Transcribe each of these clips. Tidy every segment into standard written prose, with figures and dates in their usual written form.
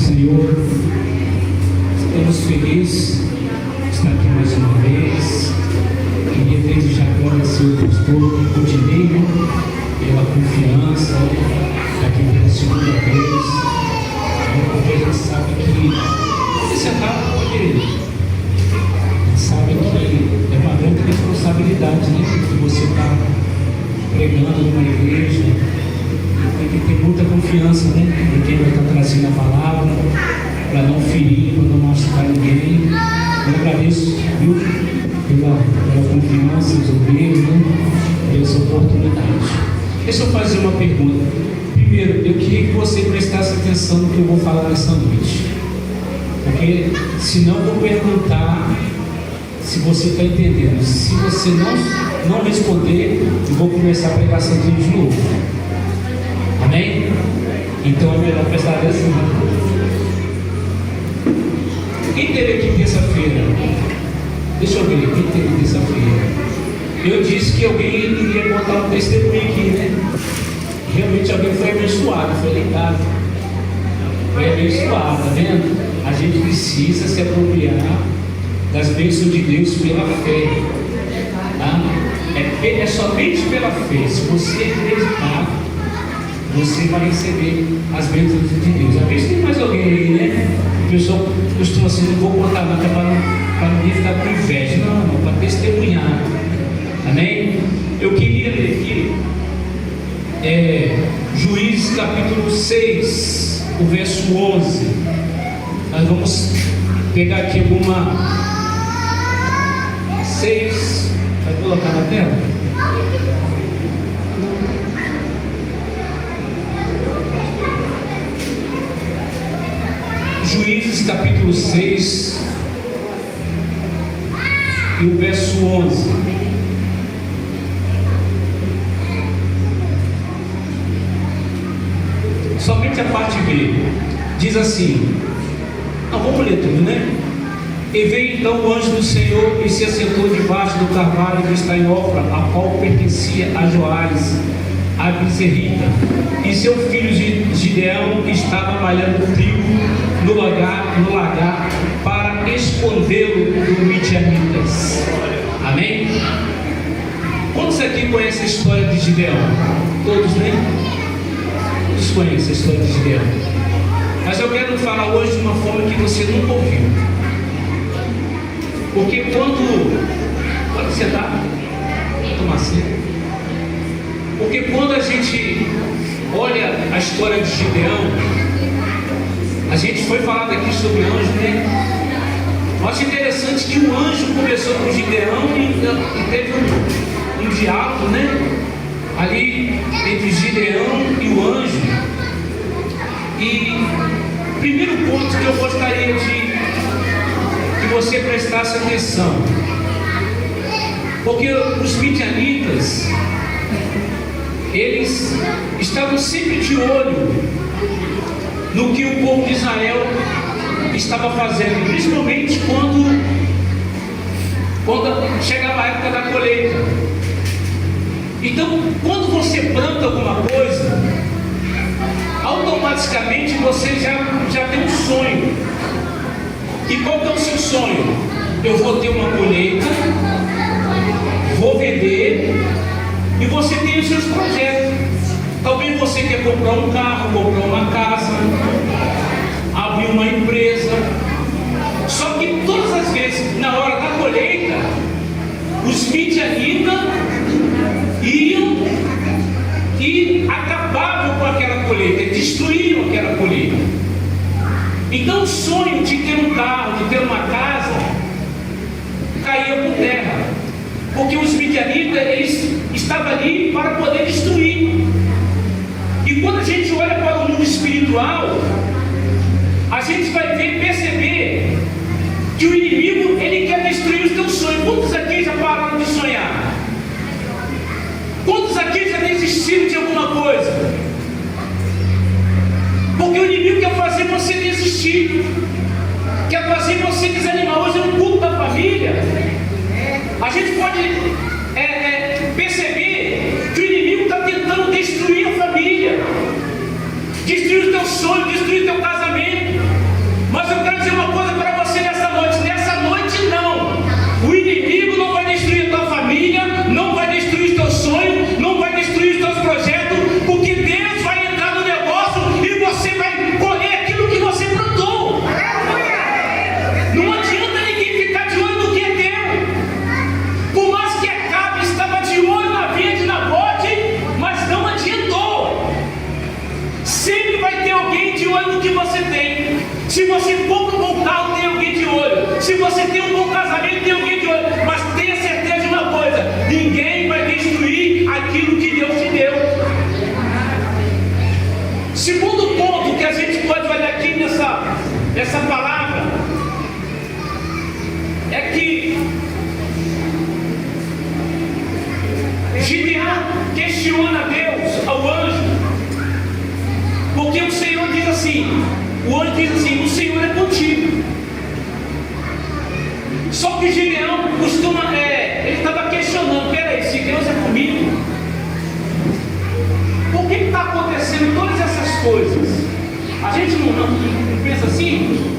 Senhor, estamos felizes de estar aqui mais uma vez. Queria desde já agradecer o pastor Rodinei pela confiança, aqui pela segunda vez, porque a gente sabe que esse acaba porque a gente sabe que é uma grande responsabilidade, né? Que você está pregando numa igreja, tem que ter muita confiança, né? Em quem vai estar trazendo a palavra, para não ferir, para não machucar ninguém. Eu agradeço, viu? Pela confiança, os obreiros, né? Pelas oportunidades. Deixa eu fazer uma pergunta. Primeiro, eu queria que você prestasse atenção no que eu vou falar nessa noite, porque senão eu vou perguntar se você está entendendo. Se você não responder, eu vou começar a pregação de novo. Amém? Então é melhor prestar atenção. Quem teve aqui terça-feira? Deixa eu ver, quem teve terça-feira? Eu disse que alguém iria contar um testemunho aqui, né? Realmente alguém foi abençoado, foi ligado. Foi abençoado, tá vendo? A gente precisa se apropriar das bênçãos de Deus pela fé. Tá? É somente pela fé. Se você acreditar, você vai receber as bênçãos de Deus. Às vezes tem mais alguém aí, né? O pessoal costuma assim, não vou contar nada para ninguém ficar com inveja. Não, para testemunhar. Amém? Eu queria ler aqui Juízes capítulo 6, o verso 11. Nós vamos pegar aqui alguma 6. Vai colocar na tela? Juízes capítulo 6 e o verso 11. Somente a parte B diz assim. Não, vamos ler tudo, né? E veio então o anjo do Senhor e se assentou debaixo do carvalho que está em Ofra, a qual pertencia a Joás, a Bezerrita, e seu filho Gideão estava malhando trigo no lagar para escondê-lo dos midianitas. Amém? Quantos aqui conhecem a história de Gideão? Todos, né? Todos conhecem a história de Gideão. Mas eu quero falar hoje de uma forma que você nunca ouviu. Porque quando você está tomar cedo. Porque quando a gente olha a história de Gideão, a gente foi falado aqui sobre anjo, né? Eu acho interessante que o anjo começou com Gideão e teve um diálogo, né? Ali entre Gideão e o anjo. E o primeiro ponto que eu gostaria de que você prestasse atenção, porque os midianitas, eles estavam sempre de olho no que o povo de Israel estava fazendo, principalmente quando chegava a época da colheita. Então, quando você planta alguma coisa, automaticamente você já tem um sonho. E qual que é o seu sonho? Eu vou ter uma colheita, vou vender, e você tem os seus projetos. Talvez você quer comprar um carro, comprar uma casa, abrir uma empresa. Só que todas as vezes, na hora da colheita, os midianitas iam e acabavam com aquela colheita, destruíam aquela colheita. Então o sonho de ter um carro, de ter uma casa, caía por terra, porque os midianitas, eles estavam ali para poder destruir. E quando a gente olha para o mundo espiritual, a gente vai perceber que o inimigo, ele quer destruir os teus sonhos. Quantos aqui já pararam de sonhar? Quantos aqui já desistiram de alguma coisa? Porque o inimigo quer fazer você desistir, quer fazer você desanimar. Hoje é um culto da família. A gente pode perceber que o inimigo está tentando destruir a família, destruir o teu sonho, destruir o teu casamento. Se você compra um bom carro, tem alguém de olho. Se você tem um bom casamento, tem alguém de olho. Mas tenha certeza de uma coisa: ninguém vai destruir aquilo que Deus te deu. Segundo ponto que a gente pode olhar aqui nessa palavra é que Gideão questiona Deus ao anjo, porque o Senhor diz assim, o anjo diz assim: o Senhor é contigo. Só que Gideão ele estava questionando: peraí, se Deus é comigo, por que está acontecendo todas essas coisas? A gente não pensa assim: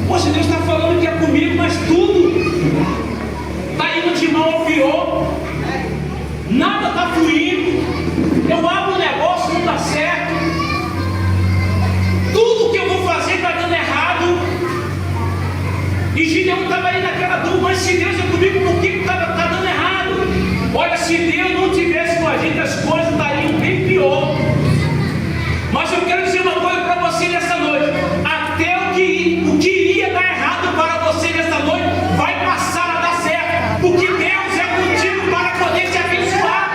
poxa, Deus está falando que é comigo, mas tudo está indo de mal ao pior, nada está fluindo, eu abro um negócio, não dá certo, tudo que eu vou fazer está dando errado. E Gideão estava aí naquela dúvida: mas se Deus é comigo, por que está dando errado? Olha, se Deus não tivesse com a gente, as coisas estariam bem pior. Mas eu quero dizer uma coisa para você nessa noite: até o que iria dar errado para você nessa noite vai passar a dar certo, porque Deus é contigo para poder te abençoar.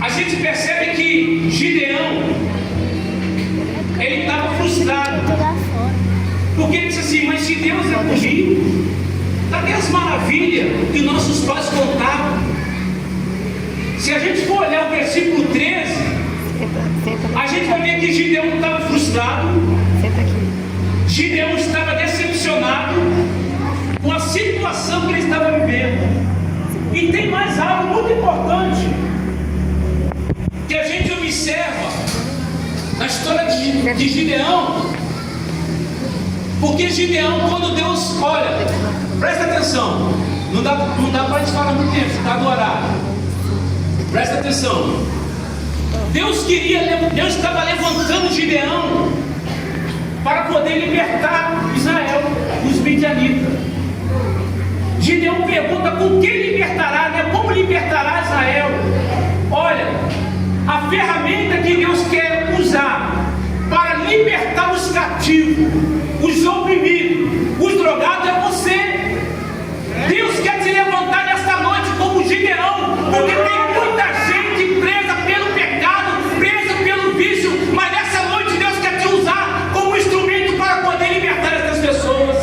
A gente percebe que Gideão, ele estava frustrado, porque ele disse assim: mas se Deus é comigo, cadê as maravilhas que nossos pais contavam? Se a gente for olhar o versículo 13, a gente vai ver que Gideão estava frustrado, Gideão estava decepcionado com a situação que ele estava vivendo. E tem mais algo muito importante que a gente observa na história de Gideão, porque Gideão, quando Deus, olha, presta atenção, não dá para a gente falar muito tempo, está no horário, presta atenção. Deus estava levantando Gideão para poder libertar Israel dos midianitas. Gideão pergunta: com que libertará, né? Como libertará Israel? Olha, a ferramenta que Deus quer usar para libertar os cativos, os oprimidos, os drogados é você. Deus quer te levantar nesta noite como Gideão, porque tem muita gente presa pelo pecado, presa pelo vício, mas nessa noite Deus quer te usar como instrumento para poder libertar essas pessoas.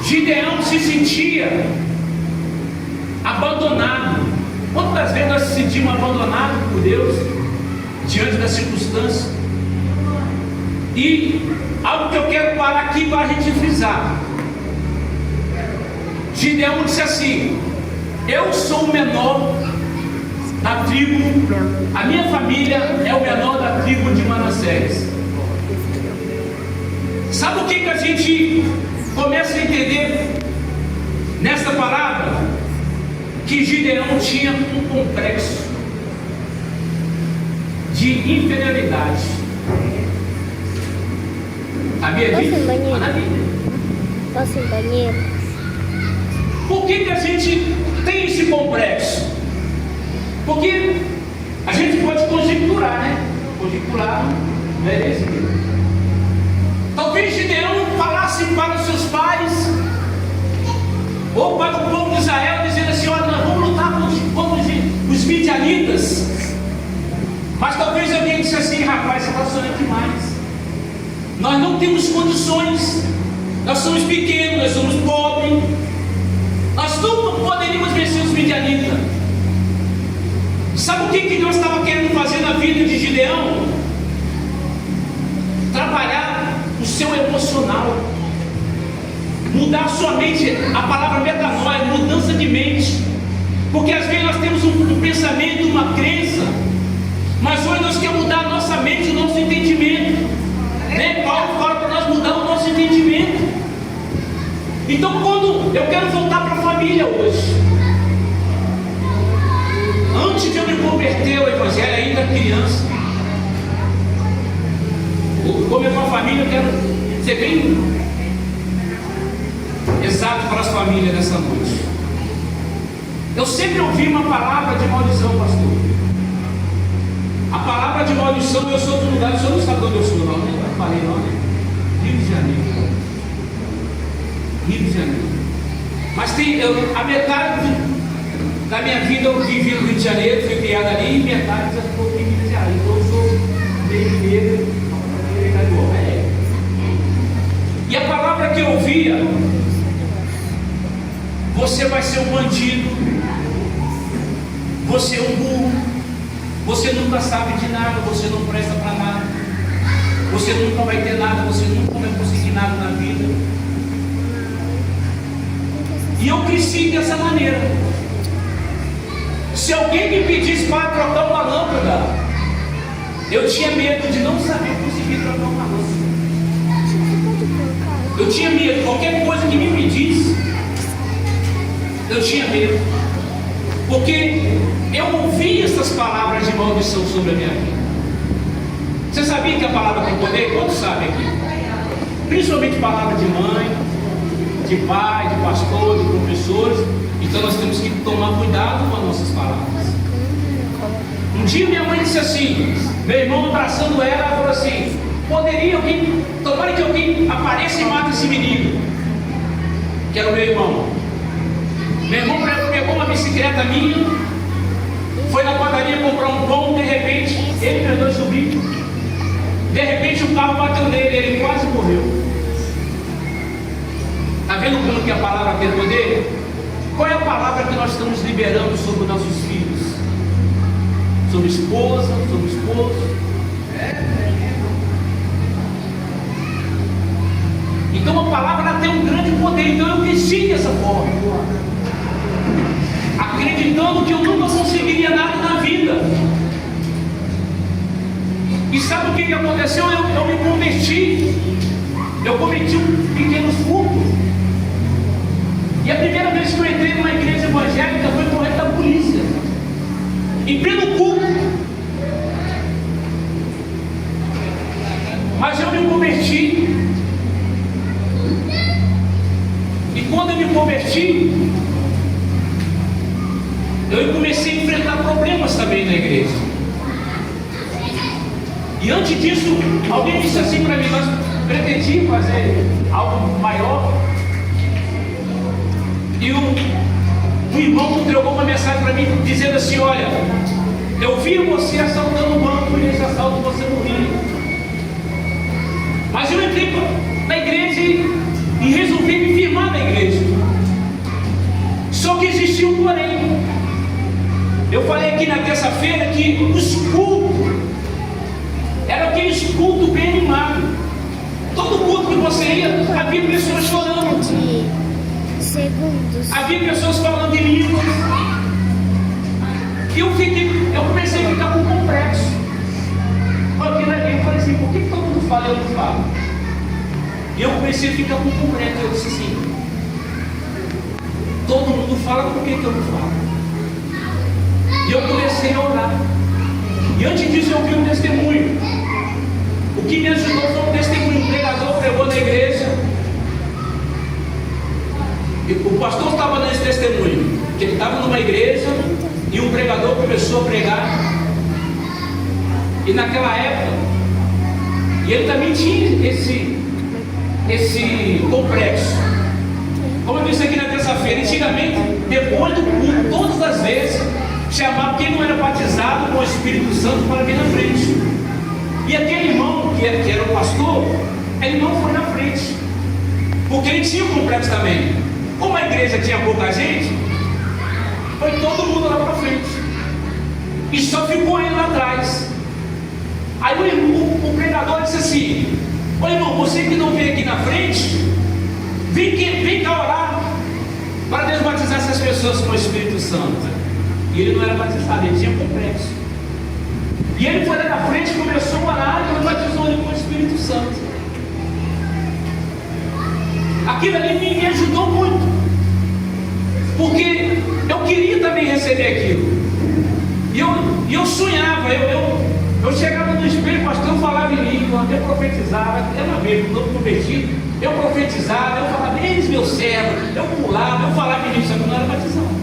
Gideão se sentia abandonado. Quantas vezes nós se sentimos abandonados por Deus diante das circunstâncias? E algo que eu quero parar aqui para a gente frisar: Gideão disse assim: eu sou o menor da tribo, a minha família é o menor da tribo de Manassés. Sabe o que a gente começa a entender nesta palavra? Que Gideão tinha um complexo de inferioridade. Sabia disso? Posso ir no banheiro? Por que a gente tem esse complexo? Porque a gente pode conjecturar, né? Conjecturar, não é isso? Talvez Gideão falasse para os seus pais ou para o povo de Israel, dizendo assim: olha, nós vamos lutar contra os midianitas. Mas talvez alguém disse assim: rapaz, você está sonhando demais, nós não temos condições, nós somos pequenos, nós somos pobres, nós não poderíamos vencer os midianitas. Sabe o que Deus estava querendo fazer na vida de Gideão? Trabalhar o seu emocional, mudar a sua mente. A palavra metanoia, mudança de mente. Porque às vezes nós temos um pensamento, uma crença, mas hoje nós queremos mudar a nossa mente, o nosso entendimento, né? Paulo fala para nós mudar o nosso entendimento. Então, quando eu quero voltar para a família hoje, antes de eu me converter ao Evangelho, ainda criança, como é uma família, eu quero ser bem exato para as famílias nessa noite. Eu sempre ouvi uma palavra de maldição, pastor. A palavra de maldição, eu sou do lugar, o senhor não sabe onde eu sou, não, né? Eu falei, não, né? Rio de Janeiro. Rio de Janeiro. Mas a metade da minha vida eu vivi no Rio de Janeiro, fui criado ali, e metade já estou aqui em Minas Gerais. Então eu sou meio negro, E a palavra que eu ouvia: você vai ser um bandido, você é um burro, você nunca sabe de nada, você não presta para nada, você nunca vai ter nada, você nunca vai conseguir nada na vida. E eu cresci dessa maneira. Se alguém me pedisse para trocar uma lâmpada, eu tinha medo de não saber conseguir trocar uma lâmpada. Eu tinha medo, qualquer coisa que me pedisse, eu tinha medo, porque eu ouvi essas palavras de maldição sobre a minha vida. Você sabia que a palavra tem poder? Quantos sabem aqui? Principalmente palavra de mãe, de pai, de pastor, de professores. Então nós temos que tomar cuidado com as nossas palavras. Um dia minha mãe disse assim, meu irmão abraçando ela falou assim: poderia alguém, tomara que alguém apareça e mate esse menino, que era o meu irmão. Meu irmão pegou uma bicicleta minha, foi na padaria comprar um pão, de repente, ele e meus dois sobrinhos, de repente o carro bateu nele, ele quase morreu. Está vendo como que a palavra tem poder? Qual é a palavra que nós estamos liberando sobre os nossos filhos? Sobre esposa, sobre esposo? Então a palavra tem um grande poder. Então eu cresci dessa forma, acreditando que eu nunca conseguiria nada na vida. E sabe o que aconteceu? Eu me converti. Eu cometi um pequeno furto. E a primeira vez que eu entrei numa igreja evangélica foi correndo da polícia, em pleno culto. Mas eu me converti. E quando eu me converti, eu comecei a enfrentar problemas também na igreja. E antes disso, alguém disse assim para mim: nós pretendíamos fazer algo maior. E o irmão entregou uma mensagem para mim dizendo assim: olha, eu vi você assaltando o banco e nesse assalto você morria. Mas eu entrei na igreja e resolvi me firmar na igreja. Só que existia um porém. Eu falei aqui na terça-feira que os cultos eram aqueles cultos bem animados. Todo culto que você ia, havia pessoas chorando. Havia pessoas falando em línguas. E eu comecei a ficar com complexo. Eu falei assim: por que todo mundo fala e eu não falo? E eu comecei a ficar com complexo. Eu disse assim: todo mundo fala, por que eu não falo? E eu comecei a orar. E antes disso eu vi um testemunho. O que me ajudou foi um testemunho. Um pregador pregou na igreja. O pastor estava nesse testemunho, que ele estava numa igreja e um pregador começou a pregar. E naquela época, e ele também tinha esse complexo. Como eu disse aqui na terça-feira, antigamente, depois do culto, todas as vezes, chamava quem não era batizado com o Espírito Santo para vir na frente. E aquele irmão, que era o pastor, ele não foi na frente, porque ele tinha um complexo também. Como a igreja tinha pouca gente, foi todo mundo lá para frente. E só ficou ele lá atrás. Aí o pregador disse assim: ô irmão, você que não veio aqui na frente, vem cá orar para Deus batizar essas pessoas com o Espírito Santo. E ele não era batizado, ele tinha complexo. E ele foi lá na frente, começou a orar e batizou ele com o Espírito Santo. Aquilo ali me ajudou muito, porque eu queria também receber aquilo. E eu sonhava, eu chegava no espelho, pastor, eu falava em língua, eu profetizava, era uma vez, no novo convertido, eu profetizava, eu falava: eis meu servo, eu pulava, eu falava em língua, só que não era batizado.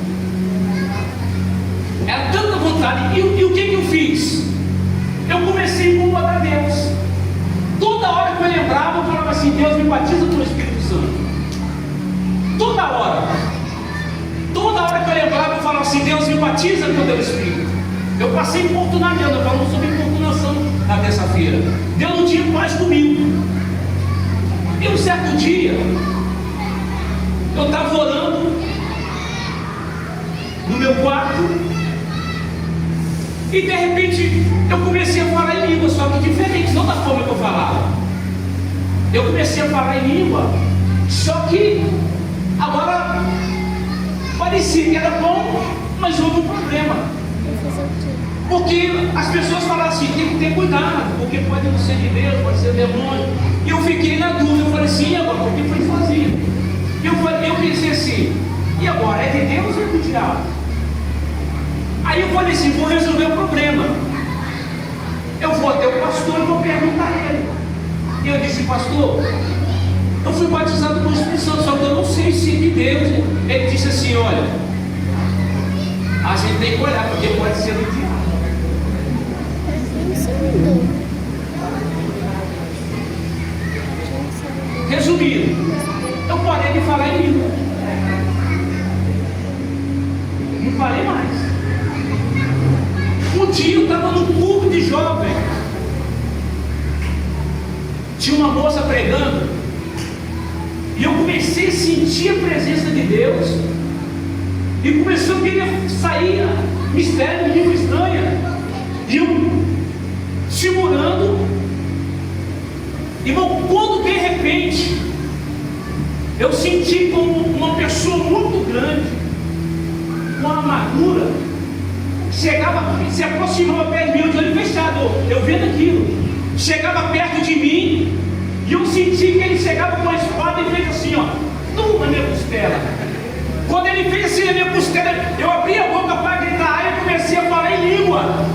vontade. E o que eu fiz? Eu comecei a incomodar Deus. Toda hora que eu lembrava, eu falava assim: Deus, me batiza com o Espírito Santo. Toda hora que eu lembrava, eu falava assim: Deus, me batiza com o teu Espírito. Eu passei a importunar Deus. Eu falava sobre importunação na terça-feira. Deus não tinha paz comigo. E um certo dia, eu estava orando no meu quarto, e de repente eu comecei a falar em língua, só que diferente, não da forma que eu falava. Eu comecei a falar em língua, só que agora parecia que era bom, mas houve um problema. Porque as pessoas falaram assim: tem que ter cuidado, porque pode não ser de Deus, pode ser demônio. E eu fiquei na dúvida, eu falei assim: e agora, por que foi sozinho? Eu pensei assim: e agora, é de Deus ou é do diabo? Aí eu falei assim: vou resolver o problema. Eu vou até o pastor e vou perguntar a ele. E eu disse: pastor, eu fui batizado com o Espírito Santo, só que eu não sei se é de Deus. Ele disse assim: olha, a gente tem que olhar, porque pode ser do diabo. Resumindo, eu parei de falar em língua. Não falei mais. Um dia eu estava num culto de jovem. Tinha uma moça pregando. E eu comecei a sentir a presença de Deus. E começou a querer sair mistério, língua estranha. E eu segurando. Irmão, quando de repente eu senti como uma pessoa muito grande, com armadura, chegava, se aproximava perto de mim, de olho fechado, eu vendo aquilo, chegava perto de mim, e eu senti que ele chegava com a espada e fez assim, ó, na minha costela. Quando ele fez assim na minha costela, eu abri a boca para gritar, e eu comecei a falar em língua.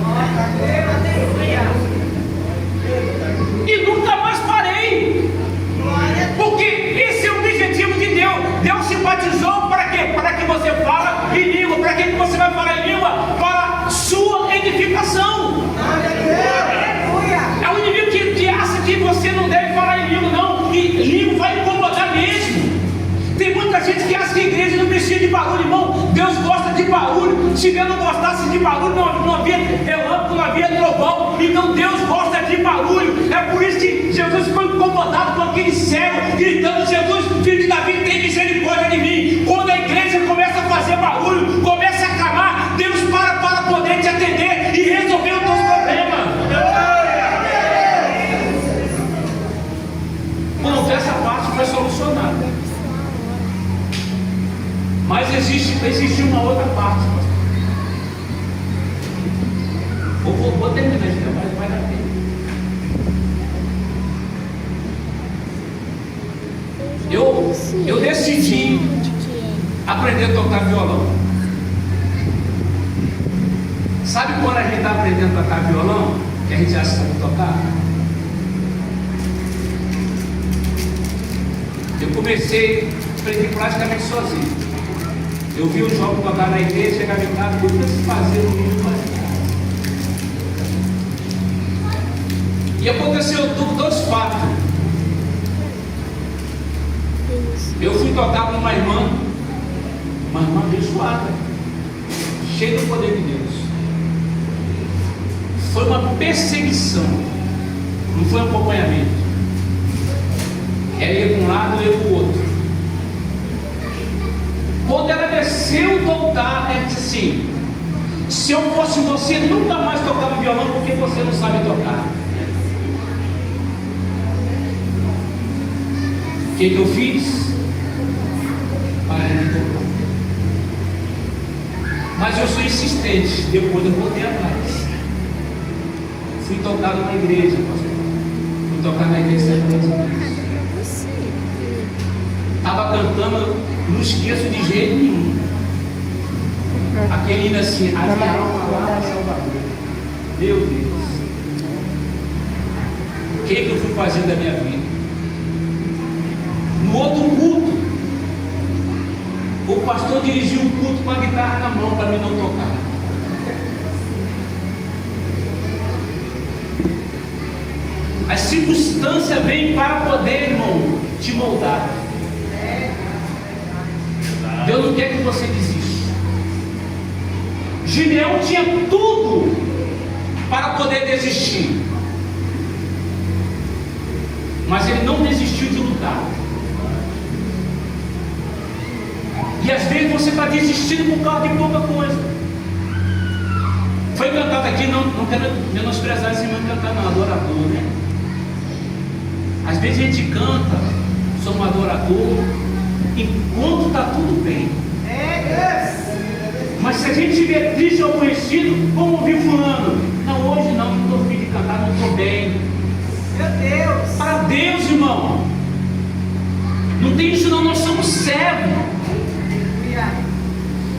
E nunca mais parei. Porque esse é o objetivo de Deus. Deus se batizou para quê? Para que você fale em língua. Para que você vai falar em língua? Para sua edificação. É o inimigo que acha que você não deve falar em língua, não. E língua vai incomodar mesmo. Tem muita gente que acha que a igreja não precisa de barulho, irmão. Deus gosta de barulho. Se Deus não gostasse de barulho, não havia relâmpago, não havia trovão. Então Deus gosta de barulho. É por isso que Jesus ficou incomodado com aquele cego, gritando: Jesus, filho de Davi, tem misericórdia de mim. Quando a igreja começa a fazer barulho, começa a clamar, Deus para poder te atender e resolver os teus problemas. Pronto, essa parte foi solucionada. Mas existe uma outra parte. Vou terminar isso, mas vai dar tempo. Eu decidi aprender a tocar violão. Sabe quando a gente está aprendendo a tocar violão? Que a gente já sabe tocar? Eu comecei a aprender praticamente sozinho. Eu vi o jovem tocar na igreja, chegava em casa, tudo se fazer o mesmo fazer. E aconteceu dois fatos. Eu fui tocar com uma irmã abençoada, cheia do poder de Deus. Foi uma perseguição, não foi um acompanhamento. Ela ia para um lado, eu ia para o outro. Quando ela desceu do altar, ela disse assim: se eu fosse você, nunca mais tocava violão, porque você não sabe tocar. O que eu fiz? Parei de tocar. Mas eu sou insistente. Depois eu voltei atrás. Fui tocar numa igreja, pastor. Fui tocar na igreja 7 anos. Estava cantando, não esqueço de jeito nenhum. Aquele hino assim: a minha alma lá, Salvador. Meu Deus. O que eu fui fazer da minha vida? No outro culto, o pastor dirigiu o culto com a guitarra na mão para mim não tocar. As circunstâncias vêm para poder, irmão, te moldar. Deus não quer que você desista. Gideão tinha tudo para poder desistir, mas ele não desistiu de lutar. E às vezes você está desistindo por causa de pouca coisa. Foi cantado aqui, não quero menosprezar esse irmão cantar, não, adorador, né? Às vezes a gente canta, sou um adorador, enquanto está tudo bem. Mas se a gente estiver triste ou aborrecido, vamos ouvir fulano. Não, hoje não estou afim de cantar, não estou bem. Meu Deus! Para Deus, irmão. Não tem isso não, nós somos servos.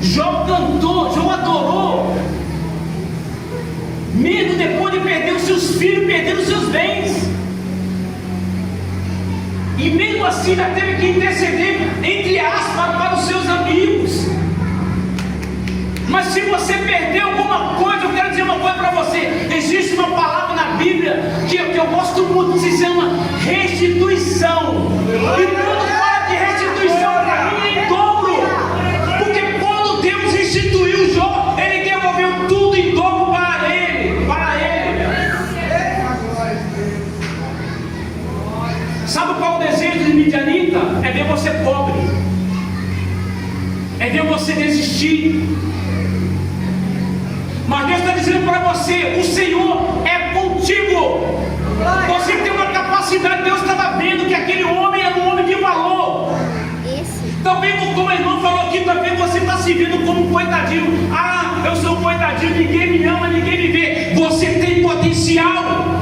Jó cantou, Jó adorou. Mesmo depois de perder os seus filhos, perder os seus bens. E mesmo assim já teve que interceder, entre aspas, para os seus amigos. Mas se você perdeu alguma coisa, eu quero dizer uma coisa para você. Existe uma palavra na Bíblia que eu gosto muito, que se chama restituição. E quando fala de restituição, para mim é em dobro. Porque quando Deus instituiu Jó, Ele devolveu tudo em dobro para ele. Sabe qual é o desejo de Midianita? É ver você pobre. É ver você desistir. Mas Deus está dizendo para você: o Senhor é contigo. Você tem uma capacidade. Deus estava vendo que aquele homem era um homem de valor. Também, como a irmã falou aqui, também você está se vendo como um coitadinho. Ah, eu sou um coitadinho, ninguém me ama, ninguém me vê. Você tem potencial.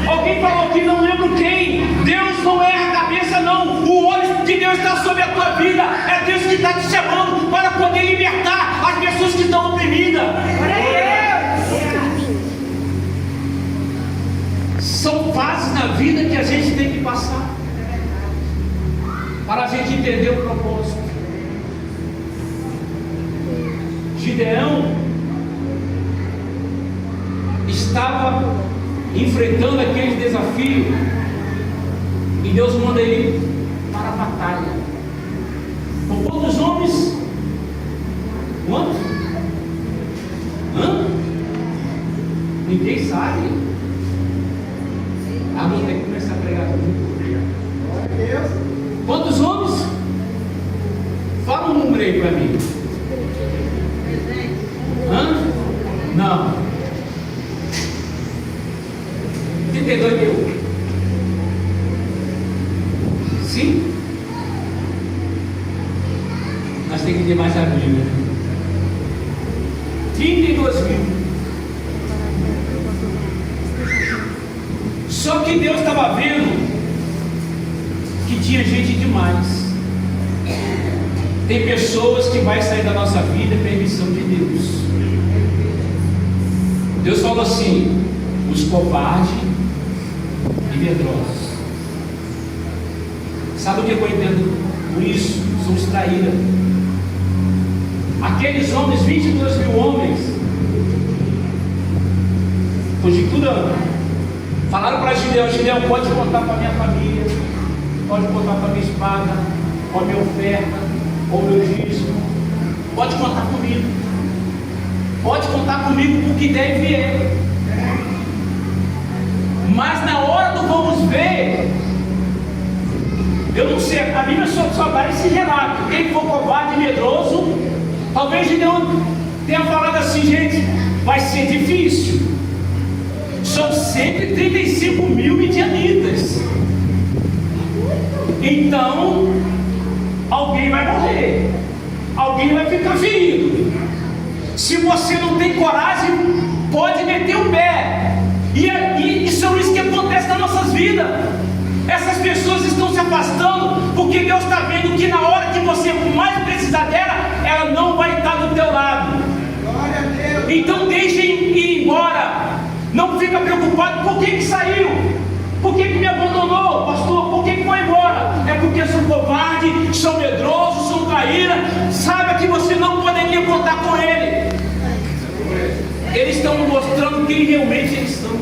Alguém falou aqui, não lembro quem. Deus não erra a cabeça, não. O olho de Deus está sobre a tua vida. É Deus que está te chamando para poder libertar as pessoas que estão oprimidas. São fases na vida que a gente tem que passar para a gente entender o propósito. Gideão estava enfrentando aquele desafio e Deus manda ele para a batalha. Com quantos homens? Quantos? Ninguém sabe. Vou ter que começar a pregar comigo. Quantos homens? Fala um número aí para mim. Não. 32 mil. Sim? Nós temos que ter mais a Bíblia. 32 mil. Só que Deus estava vendo que tinha gente demais. Tem pessoas que vai sair da nossa vida, permissão de Deus. Deus falou assim: os covardes e medrosos. Sabe o que eu entendo por isso? São os traíras. Aqueles homens, 22 mil homens, conjecturando, falaram para Gideão: Gideão, pode contar para a minha família, pode contar para a minha espada, para a minha oferta, para o meu dízimo, pode contar comigo, pode contar comigo por que der e vier. Mas na hora do vamos ver, eu não sei, a Bíblia só dá esse relato. Quem for covarde e medroso, talvez Gideão tenha falado assim: gente, vai ser difícil. São 135 mil midianitas. Então, alguém vai morrer, alguém vai ficar ferido. Se você não tem coragem, pode meter o pé. E são isso que acontece nas nossas vidas. Essas pessoas estão se afastando porque Deus está vendo que na hora que você mais precisar dela, ela não vai estar do teu lado. Então deixe ir embora. Não fica preocupado por que saiu, por que me abandonou, pastor, por que foi embora. É porque são covardes, são medrosos, são traíras. Saiba que você não poderia contar com ele. Eles estão mostrando quem realmente eles são.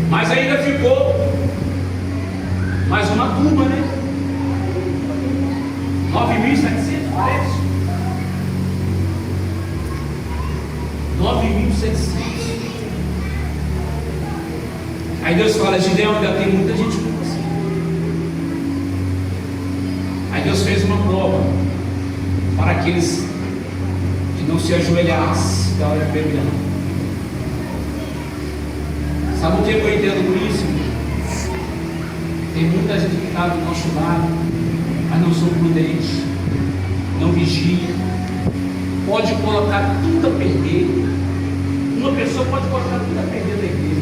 Mas ainda ficou mais uma turma, né? 9.700, parece. 9.700. Aí Deus fala: Gideão, ainda tem muita gente com você. Aí Deus fez uma prova para aqueles que não se ajoelhassem da hora de beber. Sabe o que eu entendo por isso? Tem muita gente que está do nosso lado, mas não são prudentes, não vigiam, pode colocar tudo a perder. Uma pessoa pode colocar tudo a perder da igreja.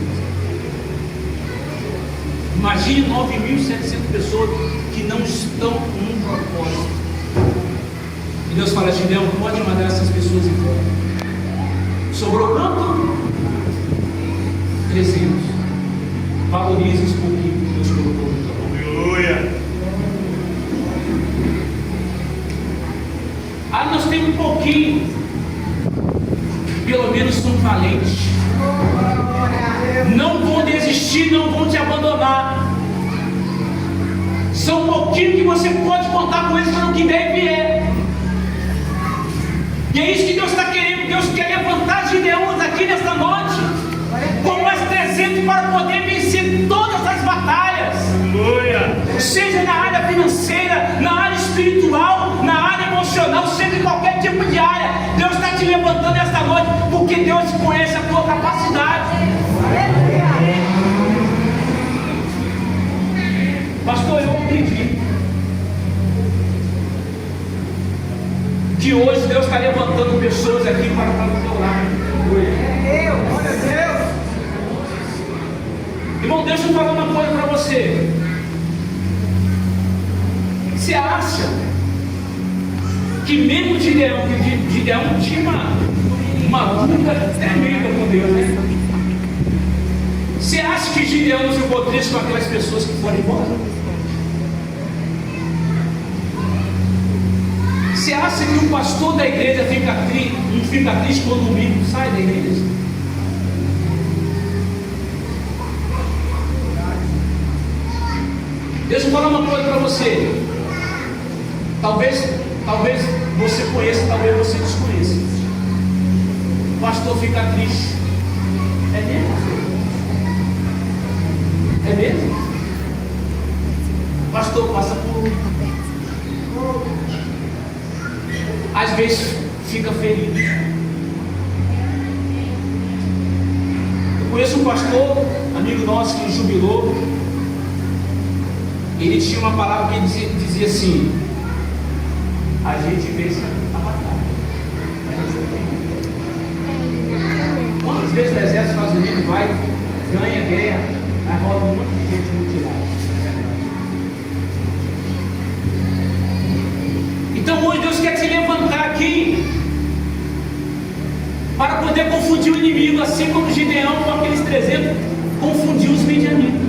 Imagine 9.700 pessoas que não estão com um propósito. E Deus fala: Gideão, pode mandar essas pessoas embora. Sobrou quanto? 300. Valorize os pouquinhos que Deus colocou no teu nome. Aleluia. Ah, nós temos um pouquinho. Pelo menos são valentes. Não vão desistir, não vão te abandonar. São um pouquinho que você pode contar com eles para o que der e vier. E é isso que Deus está querendo. Deus quer levantar Gideões aqui nesta noite, com mais 300 para poder vencer todas as batalhas. Aleluia. Seja na área financeira, na área espiritual, na área emocional, seja em qualquer tipo de área. Deus está te levantando esta noite, porque Deus conhece a tua capacidade. Pastor, eu acredito que hoje Deus está levantando pessoas aqui para estar do teu lado. Glória a Deus. Irmão, deixa eu falar uma coisa para você. Você acha que mesmo Gideão tinha uma luta tremenda com Deus, né? Você acha que Gideão não ficou triste com aquelas pessoas que foram embora? Você acha que o pastor da igreja não fica triste quando o domingo sai da igreja? Deixa eu falar uma coisa para você. Talvez você conheça, talvez você desconheça. O pastor fica triste. É mesmo? É mesmo? O pastor passa por... Às vezes fica ferido. Eu conheço um pastor, amigo nosso, que jubilou. Ele tinha uma palavra que dizia assim: a gente vence a batalha. Quantas vezes o exército dos Estados Unidos vai, ganha guerra, aí rola um monte de gente mutilada. Então hoje Deus quer te levantar aqui para poder confundir o inimigo, assim como Gideão com aqueles 300 confundiu os midianitas.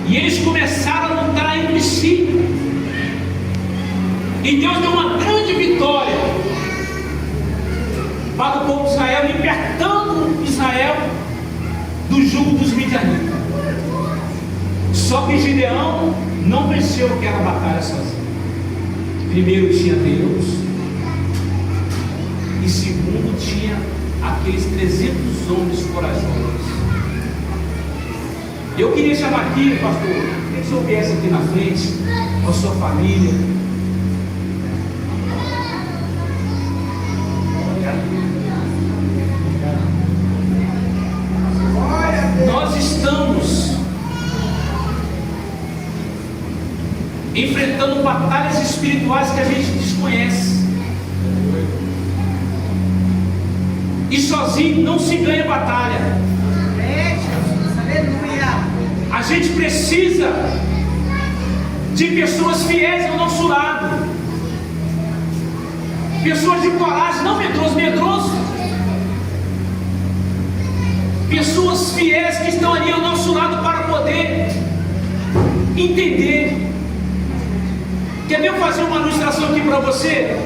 E eles começaram a lutar entre si. E Deus deu uma grande vitória para o povo de Israel, libertando Israel do jugo dos midianitas. Só que Gideão não venceu aquela batalha sozinho. Primeiro tinha Deus, e segundo tinha aqueles 300 homens corajosos. Eu queria chamar aqui, pastor, que o senhor viesse aqui na frente, com a sua família. Nós estamos enfrentando batalhas espirituais que a gente desconhece. E sozinho não se ganha batalha. A gente precisa de pessoas fiéis ao nosso lado, pessoas de coragem, não medrosos, pessoas fiéis que estão ali ao nosso lado para poder entender. Quer ver eu fazer uma ilustração aqui para você?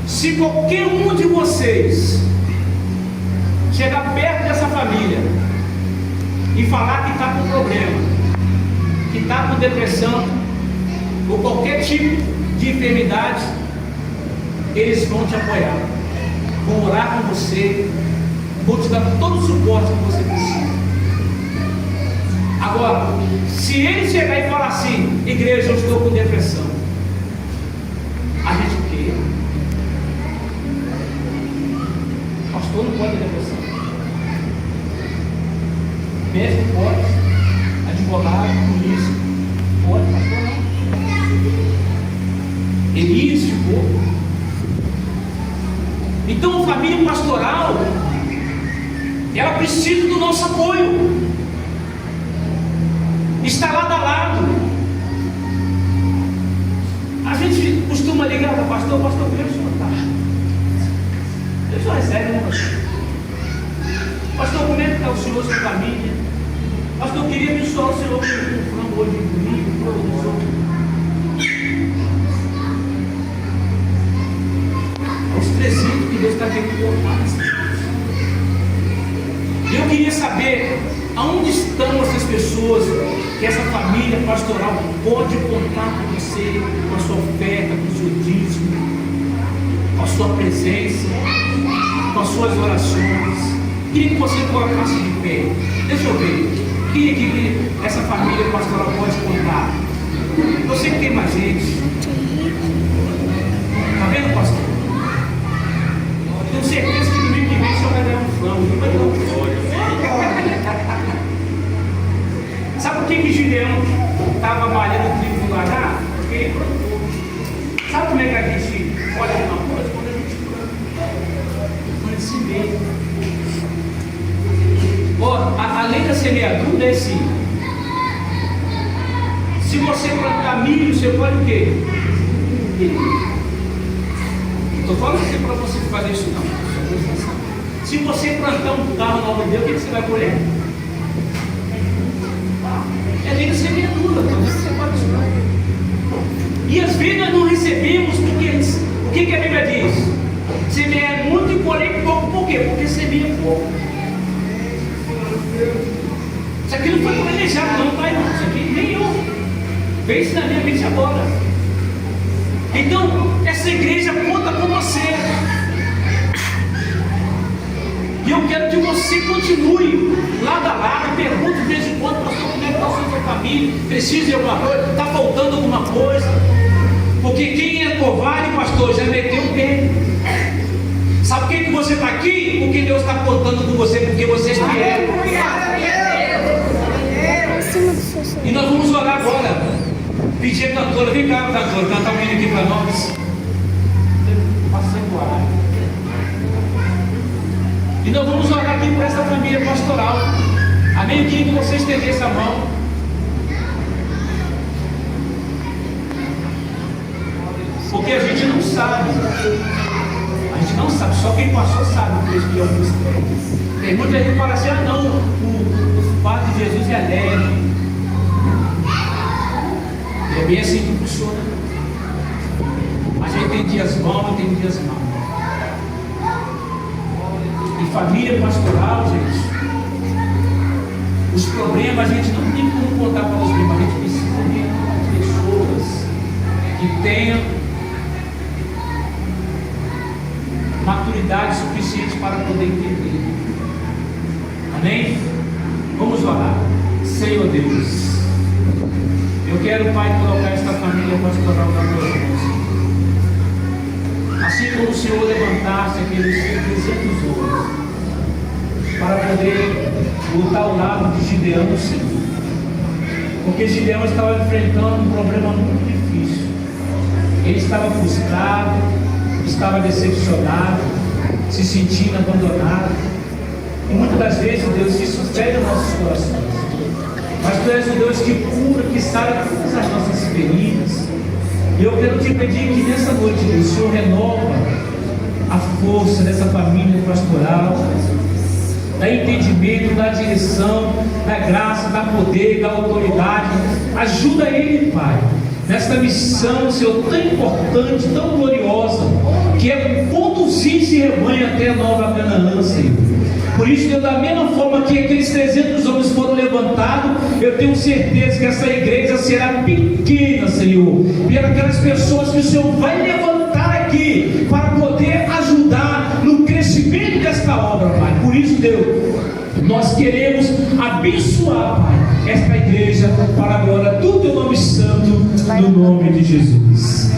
Se qualquer um de vocês chegar perto dessa família e falar que está com problema, que está com depressão ou qualquer tipo de enfermidade, eles vão te apoiar, vão orar com você, vão te dar todo o suporte que você precisa. Agora, se ele chegar e falar assim: igreja, eu estou com depressão, a gente o quê? Pastor não pode ter depressão. Médico pode, advogado, polícia pode, pastor não. Elias ficou. Então a família pastoral, ela precisa do nosso apoio, está lado a lado. A gente costuma ligar para o pastor: pastor, como é que o senhor está? O senhor recebe, né, pastor? Pastor, como é que está o senhor, sua família? Pastor, eu queria abençoar o senhor com um frango hoje de domingo. Os presídios que Deus está querendo colocar nessa vida. Eu queria saber aonde estão essas pessoas que essa família pastoral pode contar com você, com a sua oferta, com o seu dízimo, com a sua presença, com as suas orações. Queria que você colocasse de pé. Deixa eu ver. Quem que essa família pastoral pode contar? Você que tem mais gente. Está vendo, pastor? Tenho certeza que no domingo que vem o senhor vai ganhar um frango. Vai ganhar um frango. Sabe por que Gideão estava malhando o trigo no lagar? Porque ele plantou. Sabe como é que a gente olha uma coisa? Quando a gente planta. Quando se vê. A lei da semeadura é assim: se você plantar milho, você pode o quê? Estou falando assim para você fazer isso não. Se você plantar um carro no nome de Deus, o que você vai colher? É lei da semeadura, você pode estudar. E às vezes nós não recebemos, porque o que a Bíblia diz? Semear muito e colher pouco. Por quê? Porque semeia pouco. Isso aqui não foi planejado, não, pai, não. Isso aqui nem eu. Veio isso na minha mente agora. Então, essa igreja conta com você. E eu quero que você continue lado a lado. Pergunte de vez em quando: pastor, como é que está a sua família? Precisa de alguma coisa? Está faltando alguma coisa? Porque quem é covarde, pastor, já meteu o pé. Sabe por que você está aqui? Porque Deus está contando com você, porque você é fiel. E nós vamos orar agora. Pedir a cantora: vem cá, cantora, cantar um hino aqui para nós. Passando o ar. E nós vamos orar aqui por essa família pastoral. Amém? Eu queria que você estendesse a mão. Porque a gente não sabe. A gente não sabe, só quem passou sabe o que é o mistério. Tem muita gente que fala assim: ah não, o fato de Jesus é alegre. É bem assim que funciona. A gente tem dias bons e tem dias maus. E família pastoral, gente, os problemas a gente não tem como contar para os problemas. A gente precisa de pessoas que tenham maturidade suficiente para poder entender. Amém? Vamos orar. Senhor Deus, eu quero, Pai, colocar esta família pastoral na tua mão. Assim como o Senhor levantasse aqueles 300 homens para poder lutar ao lado de Gideão, Senhor. Porque Gideão estava enfrentando um problema muito difícil. Ele estava frustrado, estava decepcionado, se sentindo abandonado. E muitas das vezes, Deus, isso sucede nos nossos corações. Mas Tu és o Deus que cura, que sara todas as nossas feridas. E eu quero te pedir que nessa noite, Deus, o Senhor renova a força dessa família pastoral, dá entendimento, dá direção, dá graça, dá poder, dá autoridade. Ajuda ele, Pai, nessa esta missão, Senhor, tão importante, tão gloriosa, que é conduzir esse rebanho até a nova Canaã, Senhor. Por isso, Deus, da mesma forma que aqueles 300 homens foram levantados, eu tenho certeza que essa igreja será pequena, Senhor, pelas pessoas que o Senhor vai levantar aqui, para poder ajudar no crescimento desta obra, Pai. Por isso, Deus, nós queremos abençoar, Pai, esta igreja, para a glória do Teu nome santo, no nome de Jesus.